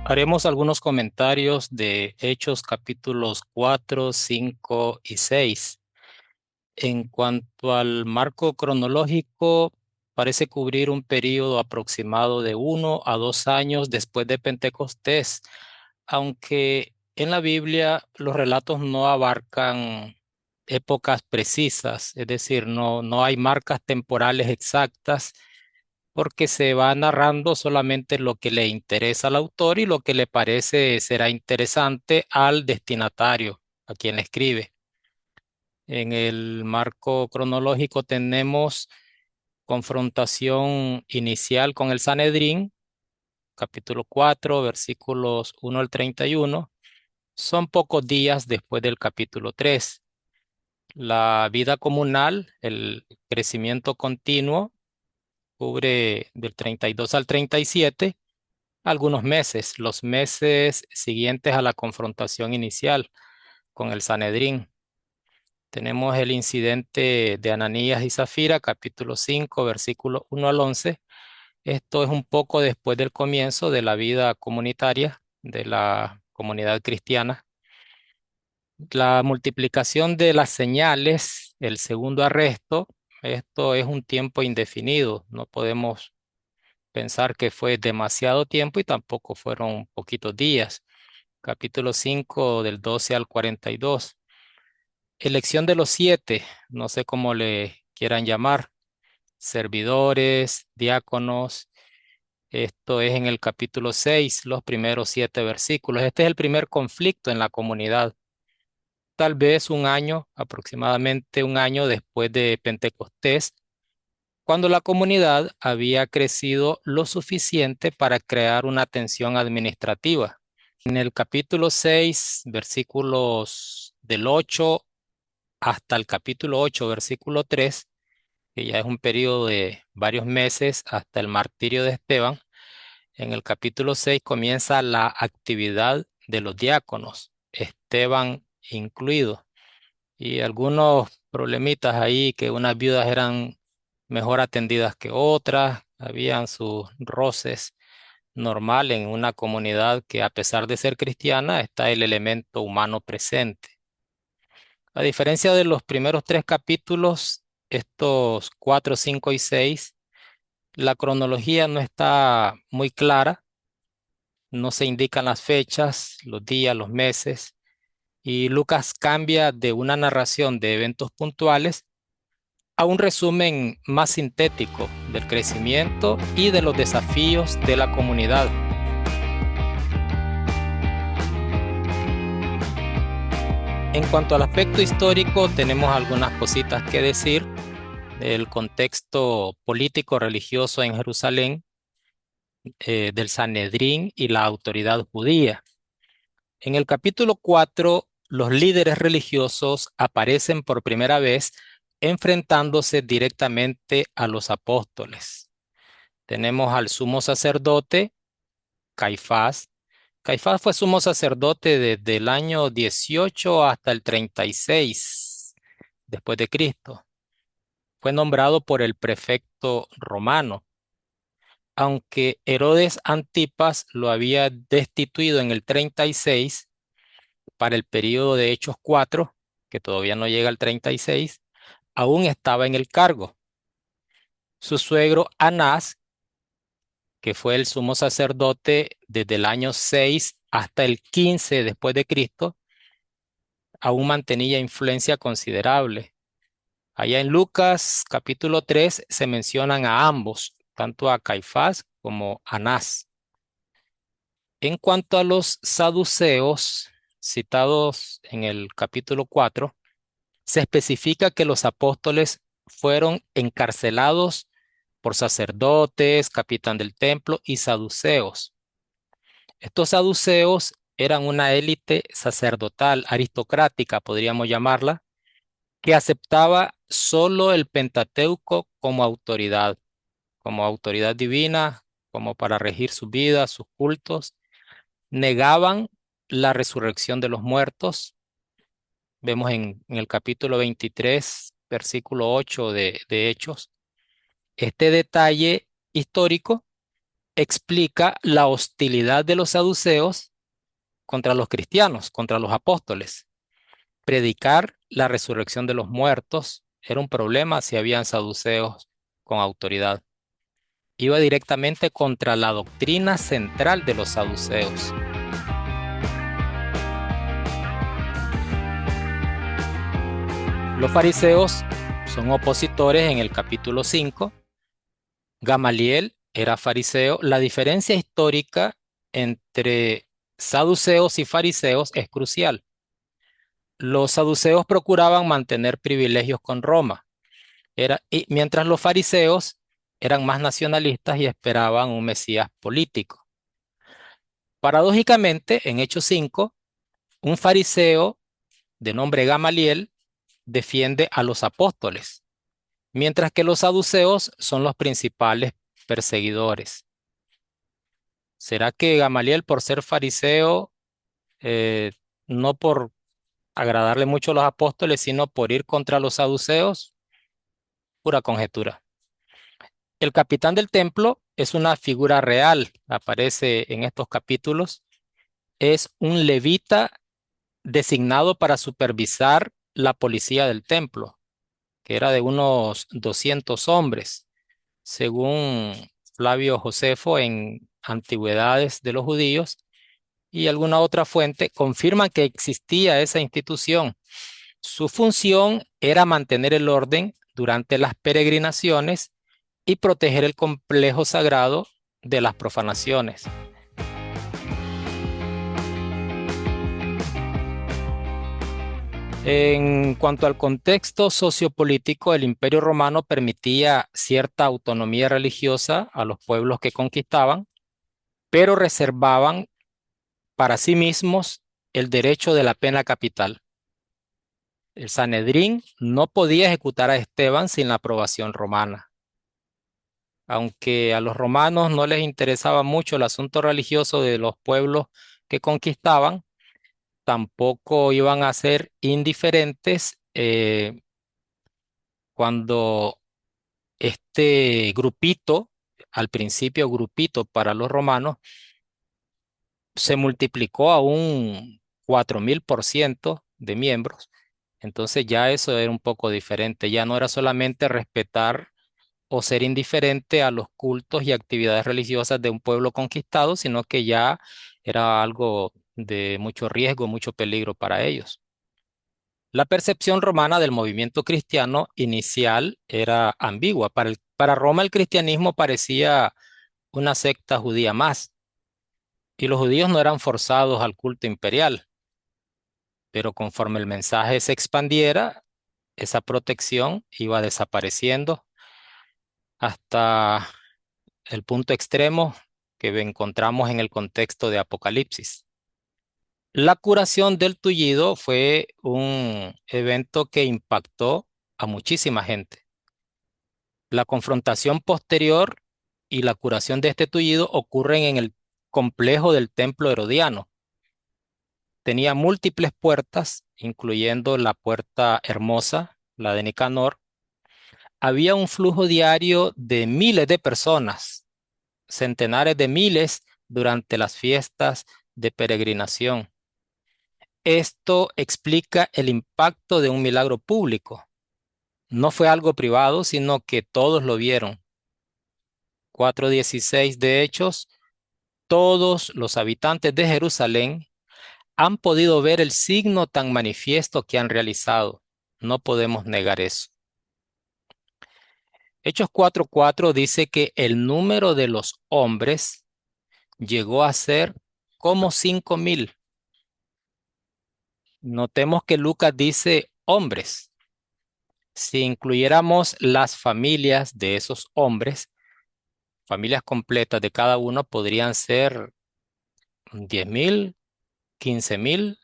Haremos algunos comentarios de Hechos capítulos 4, 5 y 6. En cuanto al marco cronológico, parece cubrir un periodo aproximado de 1 a 2 años después de Pentecostés, aunque en la Biblia los relatos no abarcan épocas precisas, es decir, no hay marcas temporales exactas porque se va narrando solamente lo que le interesa al autor y lo que le parece será interesante al destinatario, a quien le escribe. En el marco cronológico tenemos confrontación inicial con el Sanedrín, capítulo 4, versículos 1 al 31. Son pocos días después del capítulo 3. La vida comunal, el crecimiento continuo, cubre del 32 al 37 algunos meses, los meses siguientes a la confrontación inicial con el Sanedrín. Tenemos el incidente de Ananías y Zafira, capítulo 5, versículo 1 al 11. Esto es un poco después del comienzo de la vida comunitaria de la comunidad cristiana. La multiplicación de las señales, el segundo arresto, esto es un tiempo indefinido. No podemos pensar que fue demasiado tiempo y tampoco fueron poquitos días. Capítulo 5 del 12 al 42. Elección de los 7, no sé cómo le quieran llamar, servidores, diáconos. Esto es en el capítulo 6, los primeros 7 versículos. Este es el primer conflicto en la comunidad. Tal vez un año, aproximadamente un año después de Pentecostés, cuando la comunidad había crecido lo suficiente para crear una tensión administrativa. En el capítulo 6, versículos del 8 hasta el capítulo 8, versículo 3, que ya es un periodo de varios meses hasta el martirio de Esteban, en el capítulo 6 comienza la actividad de los diáconos, Esteban incluido, y algunos problemitas ahí que unas viudas eran mejor atendidas que otras, habían sus roces normal en una comunidad que a pesar de ser cristiana está el elemento humano presente. A diferencia de los primeros 3 capítulos, estos 4, 5 y 6, la cronología no está muy clara, no se indican las fechas, los días, los meses, y Lucas cambia de una narración de eventos puntuales a un resumen más sintético del crecimiento y de los desafíos de la comunidad. En cuanto al aspecto histórico, tenemos algunas cositas que decir del contexto político religioso en Jerusalén, del Sanedrín y la autoridad judía. En el capítulo 4, los líderes religiosos aparecen por primera vez enfrentándose directamente a los apóstoles. Tenemos al sumo sacerdote, Caifás. Caifás fue sumo sacerdote desde el año 18 hasta el 36 después de Cristo. Fue nombrado por el prefecto romano, aunque Herodes Antipas lo había destituido en el 36 para el periodo de Hechos 4, que todavía no llega al 36, aún estaba en el cargo. Su suegro Anás, que fue el sumo sacerdote desde el año 6 hasta el 15 después de Cristo, aún mantenía influencia considerable. Allá en Lucas capítulo 3 se mencionan a ambos, tanto a Caifás como a Anás. En cuanto a los saduceos, citados en el capítulo 4, se especifica que los apóstoles fueron encarcelados por sacerdotes, capitán del templo y saduceos. Estos saduceos eran una élite sacerdotal, aristocrática, podríamos llamarla, que aceptaba solo el Pentateuco como autoridad divina, como para regir sus vidas, sus cultos. Negaban la resurrección de los muertos. Vemos en el capítulo 23, versículo 8 de Hechos, este detalle histórico explica la hostilidad de los saduceos contra los cristianos, contra los apóstoles. Predicar la resurrección de los muertos era un problema si habían saduceos con autoridad. Iba directamente contra la doctrina central de los saduceos. Los fariseos son opositores en el capítulo 5. Gamaliel era fariseo. La diferencia histórica entre saduceos y fariseos es crucial. Los saduceos procuraban mantener privilegios con Roma, mientras los fariseos eran más nacionalistas y esperaban un Mesías político. Paradójicamente, en Hechos 5, un fariseo de nombre Gamaliel defiende a los apóstoles, mientras que los saduceos son los principales perseguidores. ¿Será que Gamaliel, por ser fariseo, eh, no por agradarle mucho a los apóstoles, sino por ir contra los saduceos? Pura conjetura. El capitán del templo es una figura real, aparece en estos capítulos. Es un levita designado para supervisar la policía del templo, que era de unos 200 hombres, según Flavio Josefo en Antigüedades de los Judíos y alguna otra fuente, confirman que existía esa institución. Su función era mantener el orden durante las peregrinaciones y proteger el complejo sagrado de las profanaciones. En cuanto al contexto sociopolítico, el Imperio Romano permitía cierta autonomía religiosa a los pueblos que conquistaban, pero reservaban para sí mismos el derecho de la pena capital. El Sanedrín no podía ejecutar a Esteban sin la aprobación romana. Aunque a los romanos no les interesaba mucho el asunto religioso de los pueblos que conquistaban, tampoco iban a ser indiferentes cuando este grupito, al principio grupito para los romanos, se multiplicó a un 4000% de miembros. Entonces ya eso era un poco diferente, ya no era solamente respetar o ser indiferente a los cultos y actividades religiosas de un pueblo conquistado, sino que ya era algo de mucho riesgo, mucho peligro para ellos. La percepción romana del movimiento cristiano inicial era ambigua. Para Roma el cristianismo parecía una secta judía más, y los judíos no eran forzados al culto imperial, pero conforme el mensaje se expandiera, esa protección iba desapareciendo hasta el punto extremo que encontramos en el contexto de Apocalipsis. La curación del tullido fue un evento que impactó a muchísima gente. La confrontación posterior y la curación de este tullido ocurren en el complejo del templo herodiano. Tenía múltiples puertas, incluyendo la puerta hermosa, la de Nicanor. Había un flujo diario de miles de personas, centenares de miles durante las fiestas de peregrinación. Esto explica el impacto de un milagro público. No fue algo privado, sino que todos lo vieron. 4:16 de Hechos, todos los habitantes de Jerusalén han podido ver el signo tan manifiesto que han realizado. No podemos negar eso. Hechos 4:4 dice que el número de los hombres llegó a ser como 5000. Notemos que Lucas dice hombres. Si incluyéramos las familias de esos hombres, familias completas de cada uno, podrían ser 10,000, 15,000,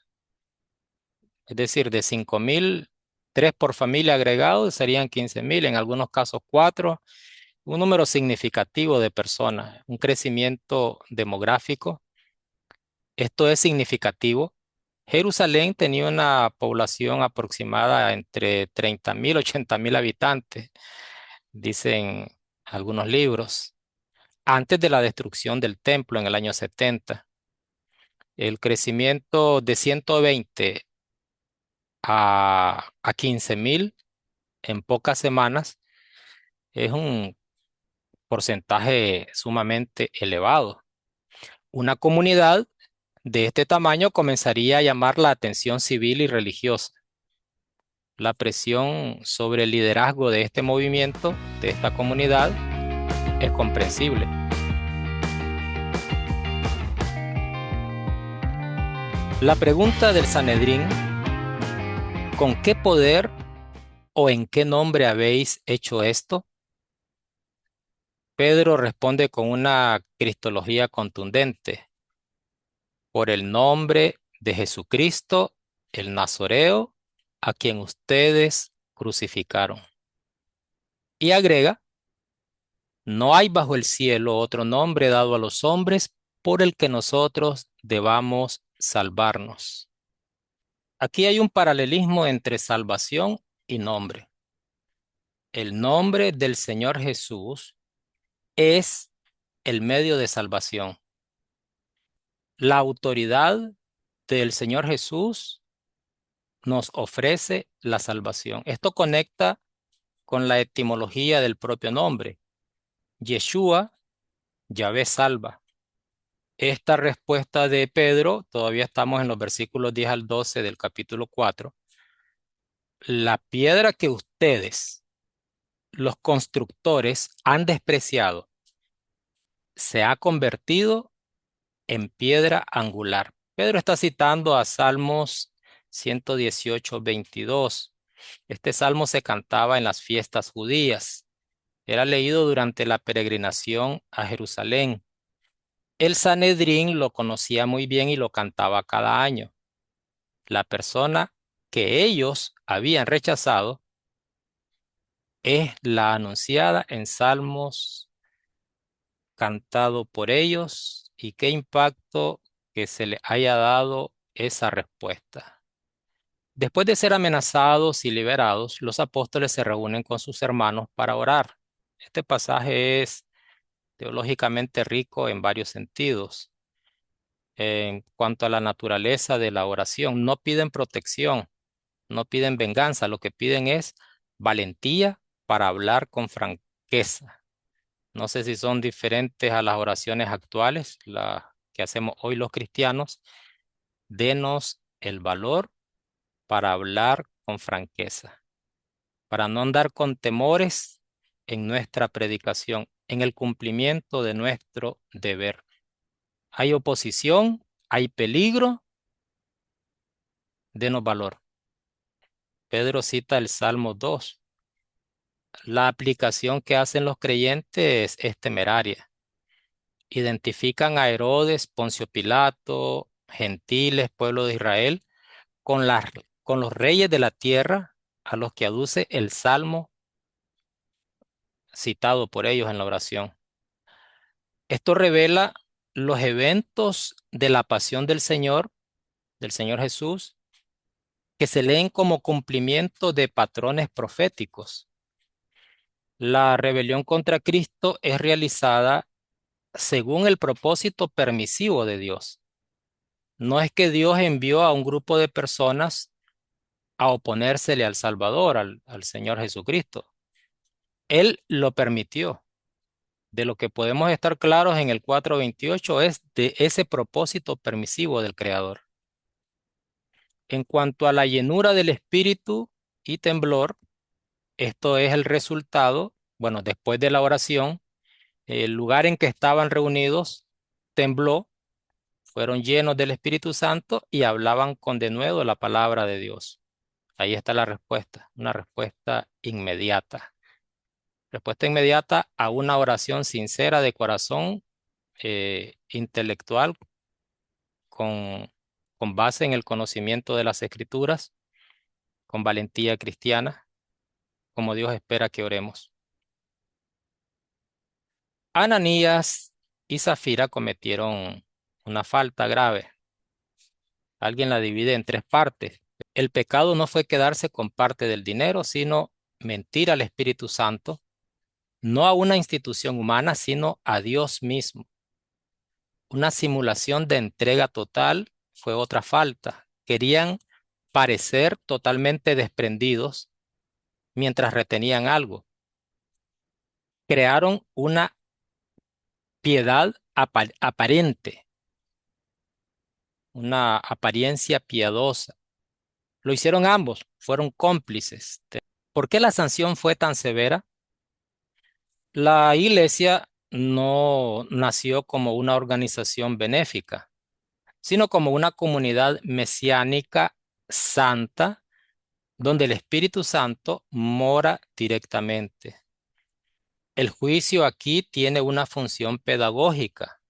es decir, de 5,000, 3 por familia agregados serían 15,000, en algunos casos 4, un número significativo de personas, un crecimiento demográfico. Esto es significativo. Jerusalén tenía una población aproximada entre 30,000 y 80,000 habitantes, dicen algunos libros. antes de la destrucción del templo en el año 70. El crecimiento de 120 a 15.000 en pocas semanas es un porcentaje sumamente elevado. Una comunidad de este tamaño comenzaría a llamar la atención civil y religiosa. La presión sobre el liderazgo de este movimiento, de esta comunidad, es comprensible. La pregunta del Sanedrín: ¿con qué poder o en qué nombre habéis hecho esto? Pedro responde con una cristología contundente: por el nombre de Jesucristo, el Nazoreo, a quien ustedes crucificaron. Y agrega: no hay bajo el cielo otro nombre dado a los hombres por el que nosotros debamos salvarnos. Aquí hay un paralelismo entre salvación y nombre. El nombre del Señor Jesús es el medio de salvación. La autoridad del Señor Jesús nos ofrece la salvación. Esto conecta con la etimología del propio nombre. Yeshua, Yahvé salva. Esta respuesta de Pedro, todavía estamos en los versículos 10 al 12 del capítulo 4. La piedra que ustedes, los constructores, han despreciado, se ha convertido en piedra angular. Pedro está citando a Salmos 118, 22. Este salmo se cantaba en las fiestas judías. Era leído durante la peregrinación a Jerusalén. El Sanedrín lo conocía muy bien y lo cantaba cada año. La persona que ellos habían rechazado es la anunciada en Salmos, cantado por ellos, y qué impacto que se le haya dado esa respuesta. Después de ser amenazados y liberados, los apóstoles se reúnen con sus hermanos para orar. Este pasaje es teológicamente rico en varios sentidos. En cuanto a la naturaleza de la oración, no piden protección, no piden venganza, lo que piden es valentía para hablar con franqueza. No sé si son diferentes a las oraciones actuales, las que hacemos hoy los cristianos. Denos el valor para hablar con franqueza, para no andar con temores en nuestra predicación, en el cumplimiento de nuestro deber. Hay oposición, hay peligro, denos valor. Pedro cita el Salmo 2. La aplicación que hacen los creyentes es temeraria. Identifican a Herodes, Poncio Pilato, gentiles, pueblo de Israel, con con los reyes de la tierra a los que aduce el Salmo citado por ellos en la oración. Esto revela los eventos de la pasión del Señor Jesús, que se leen como cumplimiento de patrones proféticos. La rebelión contra Cristo es realizada según el propósito permisivo de Dios. No es que Dios envió a un grupo de personas a oponérsele al Salvador, al Señor Jesucristo. Él lo permitió. De lo que podemos estar claros en el 4:28 es de ese propósito permisivo del Creador. En cuanto a la llenura del Espíritu y temblor, esto es el resultado, bueno, después de la oración, el lugar en que estaban reunidos tembló, fueron llenos del Espíritu Santo y hablaban con denuedo la palabra de Dios. Ahí está la respuesta, una respuesta inmediata. Respuesta inmediata a una oración sincera de corazón, intelectual, con, con base en el conocimiento de las Escrituras, con valentía cristiana, como Dios espera que oremos. Ananías y Zafira cometieron una falta grave. Alguien la divide en tres partes. El pecado no fue quedarse con parte del dinero, sino mentir al Espíritu Santo. no a una institución humana, sino a Dios mismo. Una simulación de entrega total fue otra falta. Querían parecer totalmente desprendidos mientras retenían algo. Crearon una piedad aparente, una apariencia piadosa. Lo hicieron ambos, fueron cómplices. ¿Por qué la sanción fue tan severa? La iglesia no nació como una organización benéfica, sino como una comunidad mesiánica santa, donde el Espíritu Santo mora directamente. El juicio aquí tiene una función pedagógica.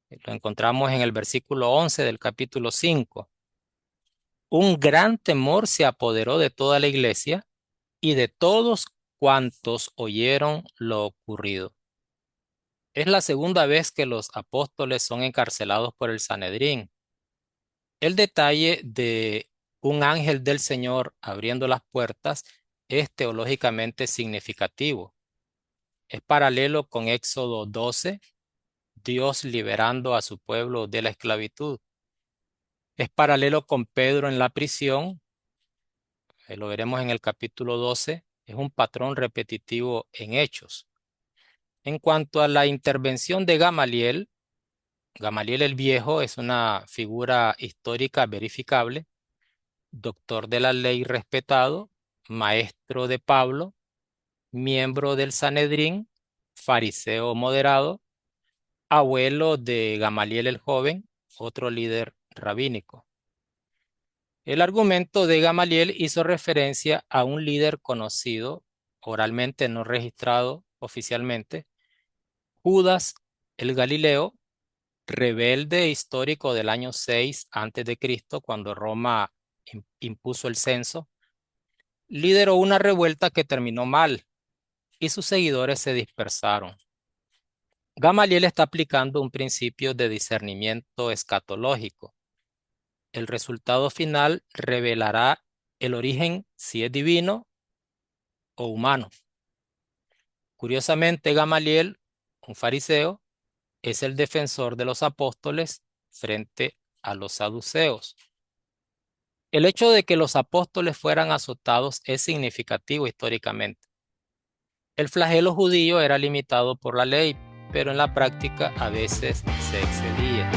Lo encontramos en el versículo 11 del capítulo 5. Un gran temor se apoderó de toda la iglesia y de todos cuantos oyeron lo ocurrido. Es la segunda vez que los apóstoles son encarcelados por el Sanedrín. El detalle de un ángel del Señor abriendo las puertas es teológicamente significativo. Es paralelo con Éxodo 12, Dios liberando a su pueblo de la esclavitud. Es paralelo con Pedro en la prisión, lo veremos en el capítulo 12, es un patrón repetitivo en Hechos. En cuanto a la intervención de Gamaliel, Gamaliel el Viejo es una figura histórica verificable, doctor de la ley respetado, maestro de Pablo, miembro del Sanedrín, fariseo moderado, abuelo de Gamaliel el Joven, otro líder rabínico. El argumento de Gamaliel hizo referencia a un líder conocido, oralmente no registrado oficialmente, Judas el Galileo, rebelde histórico del año 6 antes de Cristo, cuando Roma impuso el censo, lideró una revuelta que terminó mal y sus seguidores se dispersaron. Gamaliel está aplicando un principio de discernimiento escatológico. El resultado final revelará el origen si es divino o humano. Curiosamente, Gamaliel, un fariseo, es el defensor de los apóstoles frente a los saduceos. El hecho de que los apóstoles fueran azotados es significativo históricamente. El flagelo judío era limitado por la ley, pero en la práctica a veces se excedía.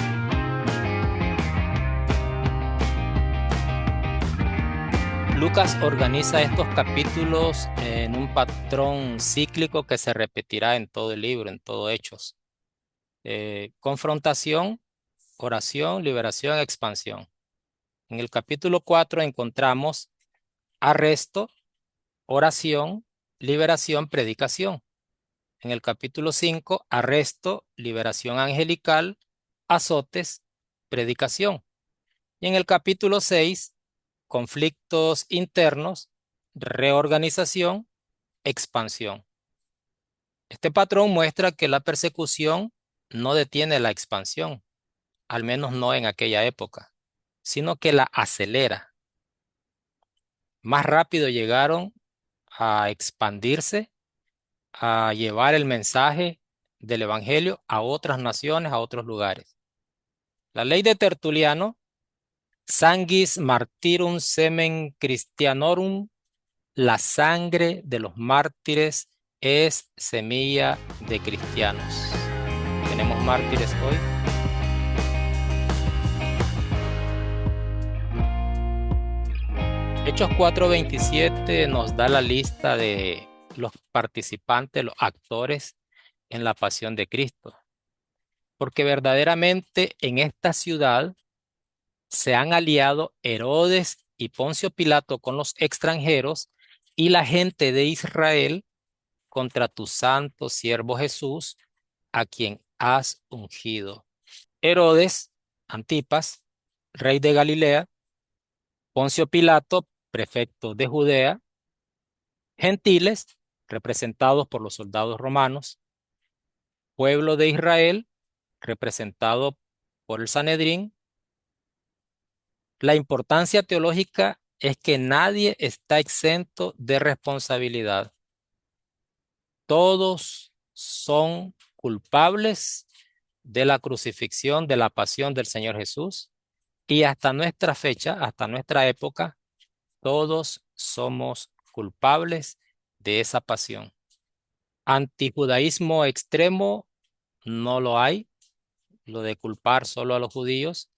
Lucas organiza estos capítulos en un patrón cíclico que se repetirá en todo el libro, en todo Hechos. Confrontación, oración, liberación, expansión. En el capítulo 4 encontramos arresto, oración, liberación, predicación. En el capítulo 5, arresto, liberación angelical, azotes, predicación. Y en el capítulo 6, conflictos internos, reorganización, expansión. Este patrón muestra que la persecución no detiene la expansión, al menos no en aquella época, sino que la acelera. Más rápido llegaron a expandirse, a llevar el mensaje del Evangelio a otras naciones, a otros lugares. La ley de Tertuliano, sanguis martyrum semen Christianorum, la sangre de los mártires es semilla de cristianos. Tenemos mártires hoy. Hechos 4:27 nos da la lista de los participantes, los actores en la pasión de Cristo. Porque verdaderamente en esta ciudad se han aliado Herodes y Poncio Pilato con los extranjeros y la gente de Israel contra tu santo siervo Jesús, a quien has ungido. Herodes, Antipas, rey de Galilea, Poncio Pilato, prefecto de Judea, gentiles, representados por los soldados romanos, pueblo de Israel, representado por el Sanedrín. La importancia teológica es que nadie está exento de responsabilidad. todos son culpables de la crucifixión, de la pasión del Señor Jesús. Y hasta nuestra fecha, hasta nuestra época, todos somos culpables de esa pasión. Antijudaísmo extremo no lo hay, lo de culpar solo a los judíos.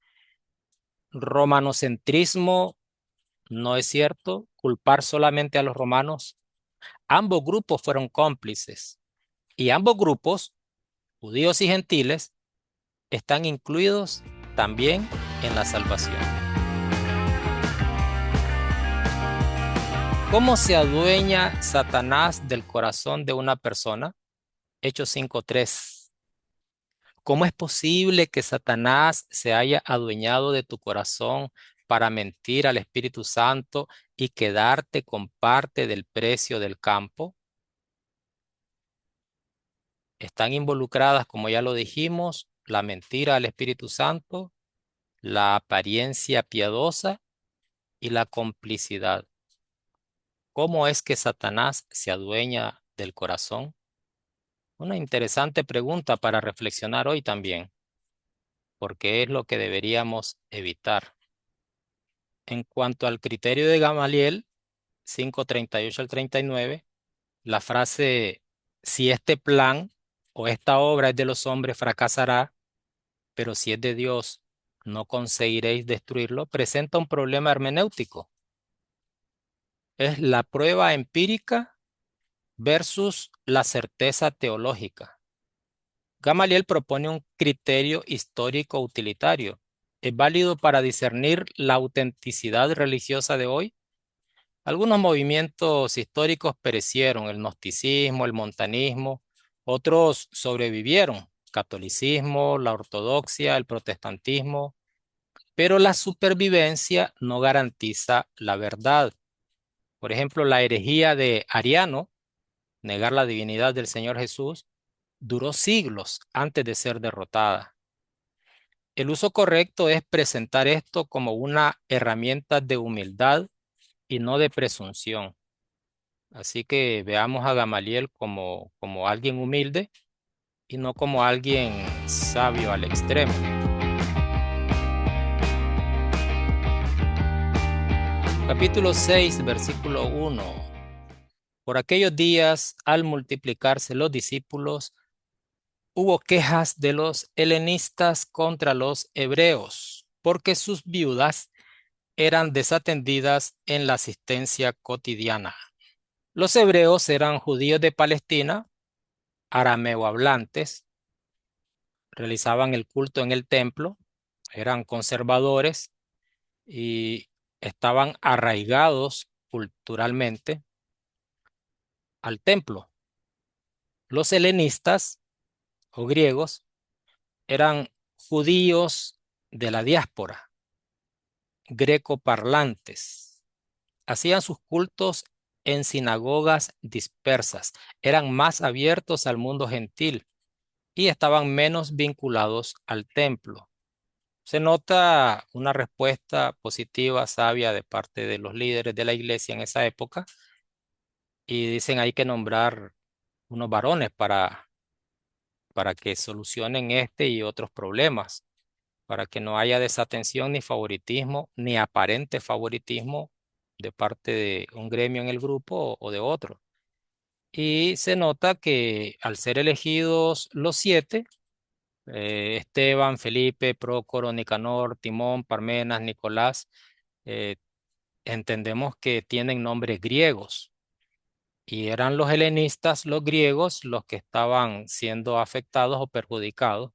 Romanocentrismo no es cierto, culpar solamente a los romanos. Ambos grupos fueron cómplices y ambos grupos, judíos y gentiles, están incluidos también en la salvación. ¿Cómo se adueña Satanás del corazón de una persona? Hechos 5:3. ¿Cómo es posible que Satanás se haya adueñado de tu corazón para mentir al Espíritu Santo y quedarte con parte del precio del campo? Están involucradas, como ya lo dijimos, la mentira al Espíritu Santo, la apariencia piadosa y la complicidad. ¿Cómo es que Satanás se adueña del corazón? Una interesante pregunta para reflexionar hoy también, porque es lo que deberíamos evitar. En cuanto al criterio de Gamaliel, 5:38 al 39, la frase, si este plan o esta obra es de los hombres, fracasará, pero si es de Dios, no conseguiréis destruirlo, presenta un problema hermenéutico. Es la prueba empírica versus la certeza teológica. Gamaliel propone un criterio histórico utilitario. ¿Es válido para discernir la autenticidad religiosa de hoy? Algunos movimientos históricos perecieron, el gnosticismo, el montanismo, otros sobrevivieron, catolicismo, la ortodoxia, el protestantismo, pero la supervivencia no garantiza la verdad. Por ejemplo, la herejía de Ariano, negar la divinidad del Señor Jesús, duró siglos antes de ser derrotada. El uso correcto es presentar esto como una herramienta de humildad y no de presunción. Así que veamos a Gamaliel como alguien humilde y no como alguien sabio al extremo. Capítulo 6, versículo 1. Por aquellos días, al multiplicarse los discípulos, hubo quejas de los helenistas contra los hebreos, porque sus viudas eran desatendidas en la asistencia cotidiana. Los hebreos eran judíos de Palestina, arameo hablantes, realizaban el culto en el templo, eran conservadores y estaban arraigados culturalmente al templo. Los helenistas o griegos eran judíos de la diáspora, grecoparlantes. Hacían sus cultos en sinagogas dispersas, eran más abiertos al mundo gentil y estaban menos vinculados al templo. Se nota una respuesta positiva, sabia de parte de los líderes de la iglesia en esa época y dicen hay que nombrar unos varones para que solucionen este y otros problemas, para que no haya desatención ni favoritismo, ni aparente favoritismo de parte de un gremio en el grupo o de otro. Y se nota que al ser elegidos los siete, Esteban, Felipe, Prócoro, Nicanor, Timón, Parmenas, Nicolás, eh, entendemos que tienen nombres griegos y eran los helenistas, los griegos, los que estaban siendo afectados o perjudicados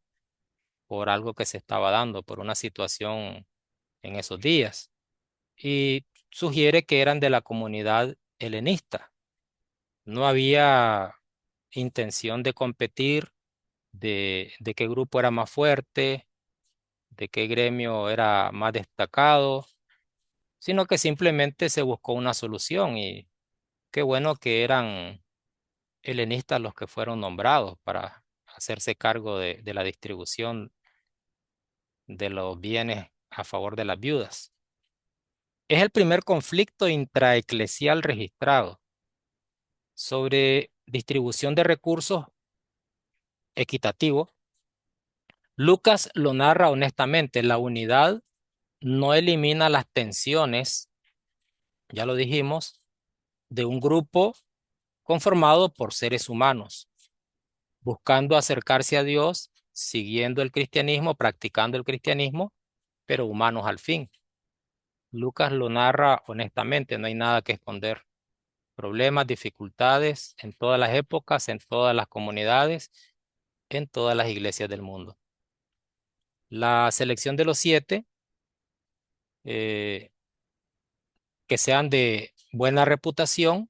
por algo que se estaba dando, por una situación en esos días. Y sugiere que eran de la comunidad helenista. No había intención de competir, de qué grupo era más fuerte, de qué gremio era más destacado, sino que simplemente se buscó una solución y qué bueno que eran helenistas los que fueron nombrados para hacerse cargo de la distribución de los bienes a favor de las viudas. Es el primer conflicto intraeclesial registrado. Sobre distribución de recursos equitativo. Lucas lo narra honestamente, la unidad no elimina las tensiones, ya lo dijimos, de un grupo conformado por seres humanos, buscando acercarse a Dios, siguiendo el cristianismo, practicando el cristianismo, pero humanos al fin. Lucas lo narra honestamente, no hay nada que esconder. Problemas, dificultades en todas las épocas, en todas las comunidades, en todas las iglesias del mundo. La selección de los 7, eh, que sean de buena reputación,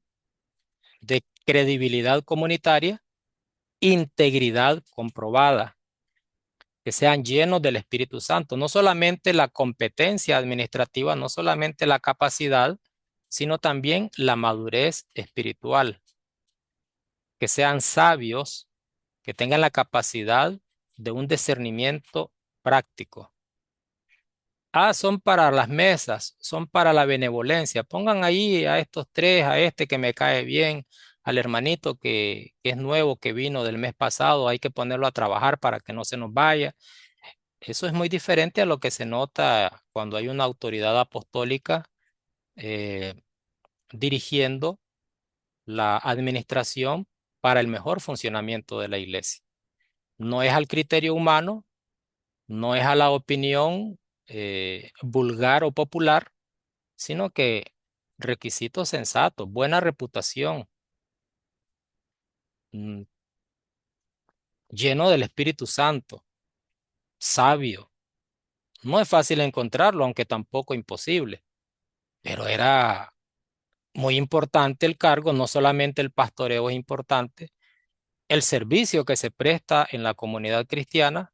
de credibilidad comunitaria, integridad comprobada, que sean llenos del Espíritu Santo, no solamente la competencia administrativa, no solamente la capacidad, sino también la madurez espiritual, que sean sabios, que tengan la capacidad de un discernimiento práctico. Ah, son para las mesas, son para la benevolencia. Pongan ahí a estos tres, a este que me cae bien, al hermanito que es nuevo, que vino del mes pasado, hay que ponerlo a trabajar para que no se nos vaya. Eso es muy diferente a lo que se nota cuando hay una autoridad apostólica eh, dirigiendo la administración para el mejor funcionamiento de la iglesia. No es al criterio humano, no es a la opinión vulgar o popular, sino que requisitos sensatos, buena reputación, mm, lleno del Espíritu Santo, sabio. No es fácil encontrarlo, aunque tampoco imposible, pero era muy importante el cargo, no solamente el pastoreo es importante, el servicio que se presta en la comunidad cristiana,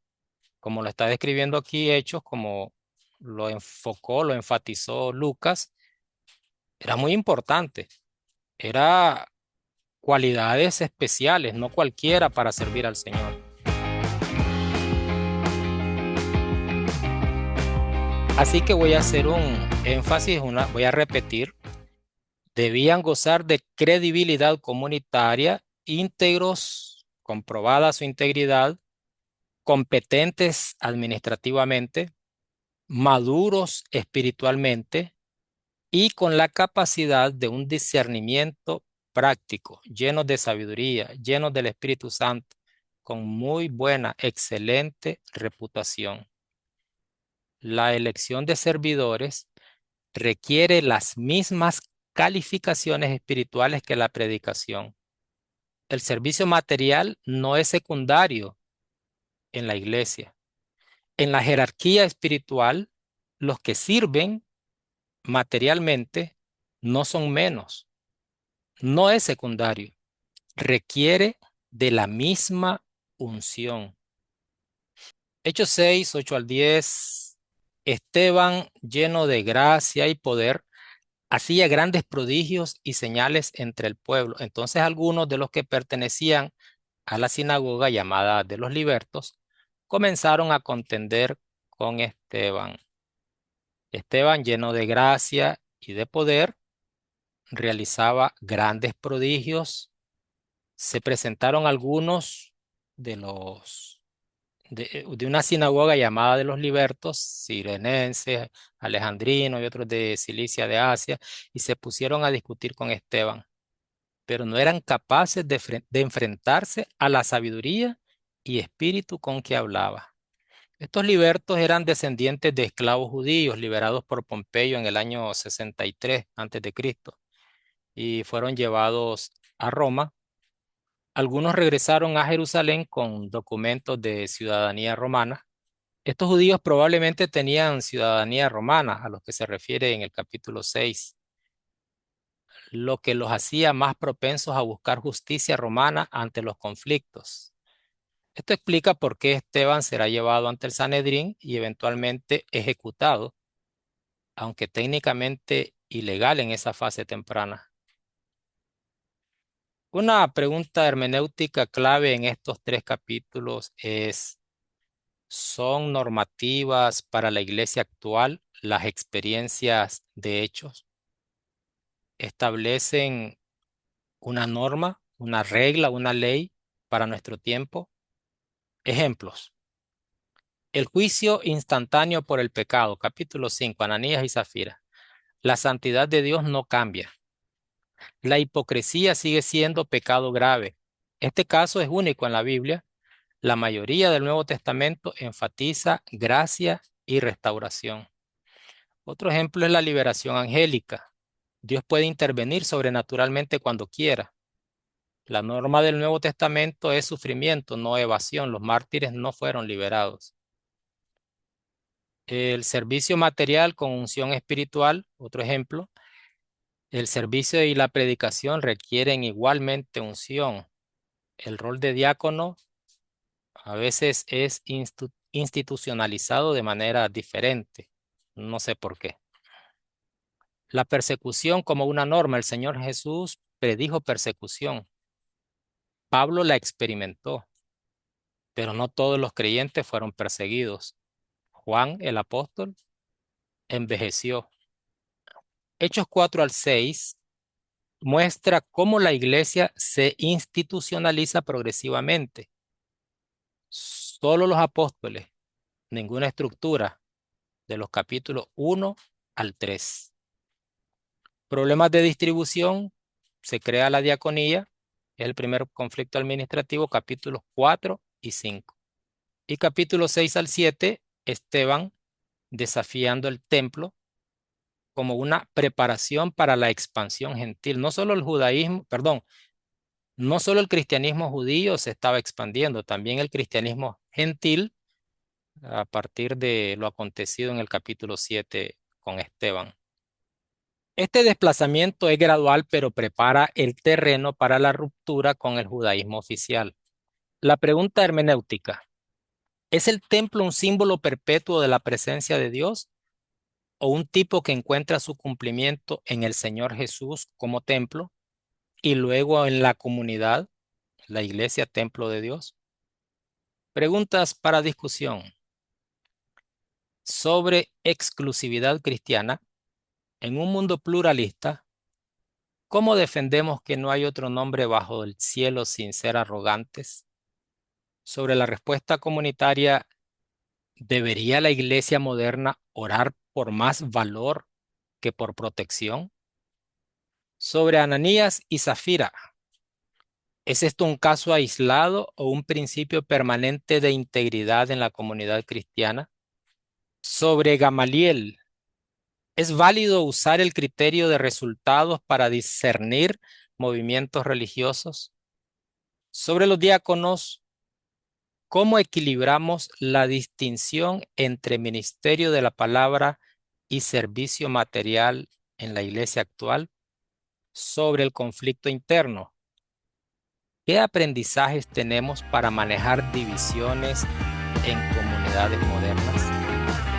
como lo está describiendo aquí Hechos, como lo enfocó, lo enfatizó Lucas, era muy importante. Era cualidades especiales, no cualquiera para servir al Señor. Así que voy a hacer un énfasis, voy a repetir, debían gozar de credibilidad comunitaria, íntegros, comprobada su integridad, competentes administrativamente, maduros espiritualmente y con la capacidad de un discernimiento práctico, llenos de sabiduría, llenos del Espíritu Santo, con muy buena, excelente reputación. La elección de servidores requiere las mismas calificaciones espirituales que la predicación. El servicio material no es secundario en la iglesia. En la jerarquía espiritual, los que sirven materialmente no son menos. No es secundario. Requiere de la misma unción. Hechos 6, 8 al 10. Esteban, lleno de gracia y poder, hacía grandes prodigios y señales entre el pueblo. Entonces algunos de los que pertenecían a la sinagoga llamada de los libertos comenzaron a contender con Esteban. Esteban, lleno de gracia y de poder, realizaba grandes prodigios. Se presentaron algunos de los de una sinagoga llamada de los libertos, cirenenses, alejandrinos y otros de Cilicia de Asia, y se pusieron a discutir con Esteban, pero no eran capaces de enfrentarse a la sabiduría y espíritu con que hablaba. Estos libertos eran descendientes de esclavos judíos liberados por Pompeyo en el año 63 a.C. y fueron llevados a Roma. Algunos regresaron a Jerusalén con documentos de ciudadanía romana. Estos judíos probablemente tenían ciudadanía romana, a los que se refiere en el capítulo 6, lo que los hacía más propensos a buscar justicia romana ante los conflictos. Esto explica por qué Esteban será llevado ante el Sanedrín y eventualmente ejecutado, aunque técnicamente ilegal en esa fase temprana. Una pregunta hermenéutica clave en estos tres capítulos es: ¿son normativas para la iglesia actual las experiencias de hechos? ¿Establecen una norma una regla, una ley para nuestro tiempo. Ejemplos. El juicio instantáneo por el pecado, capítulo 5, Ananías y Zafira. La santidad de Dios no cambia. La hipocresía sigue siendo pecado grave. Este caso es único en la Biblia. La mayoría del Nuevo Testamento enfatiza gracia y restauración. Otro ejemplo es la liberación angélica. Dios puede intervenir sobrenaturalmente cuando quiera. La norma del Nuevo Testamento es sufrimiento, no evasión. Los mártires no fueron liberados. El servicio material con unción espiritual, otro ejemplo. El servicio y la predicación requieren igualmente unción. El rol de diácono a veces es institucionalizado de manera diferente. No sé por qué. La persecución como una norma. El Señor Jesús predijo persecución. Pablo la experimentó, pero no todos los creyentes fueron perseguidos. Juan, el apóstol, envejeció. Hechos 4 al 6 muestra cómo la iglesia se institucionaliza progresivamente. Solo los apóstoles, ninguna estructura de los capítulos 1 al 3. Problemas de distribución, se crea la diaconía, es el primer conflicto administrativo, capítulos 4 y 5. Y capítulos 6 al 7, Esteban desafiando el templo como una preparación para la expansión gentil. No solo el judaísmo, perdón, no solo el cristianismo judío se estaba expandiendo, también el cristianismo gentil a partir de lo acontecido en el capítulo 7 con Esteban. Este desplazamiento es gradual, pero prepara el terreno para la ruptura con el judaísmo oficial. La pregunta hermenéutica: ¿es el templo un símbolo perpetuo de la presencia de Dios o un tipo que encuentra su cumplimiento en el Señor Jesús como templo y luego en la comunidad, la iglesia, templo de Dios? Preguntas para discusión. Sobre exclusividad cristiana, en un mundo pluralista, ¿cómo defendemos que no hay otro nombre bajo el cielo sin ser arrogantes? Sobre la respuesta comunitaria, ¿debería la iglesia moderna orar por más valor que por protección? Sobre Ananías y Zafira, ¿es esto un caso aislado o un principio permanente de integridad en la comunidad cristiana? Sobre Gamaliel, ¿es válido usar el criterio de resultados para discernir movimientos religiosos? Sobre los diáconos, ¿cómo equilibramos la distinción entre ministerio de la palabra y servicio material en la iglesia actual? Sobre el conflicto interno, ¿qué aprendizajes tenemos para manejar divisiones en comunidades modernas?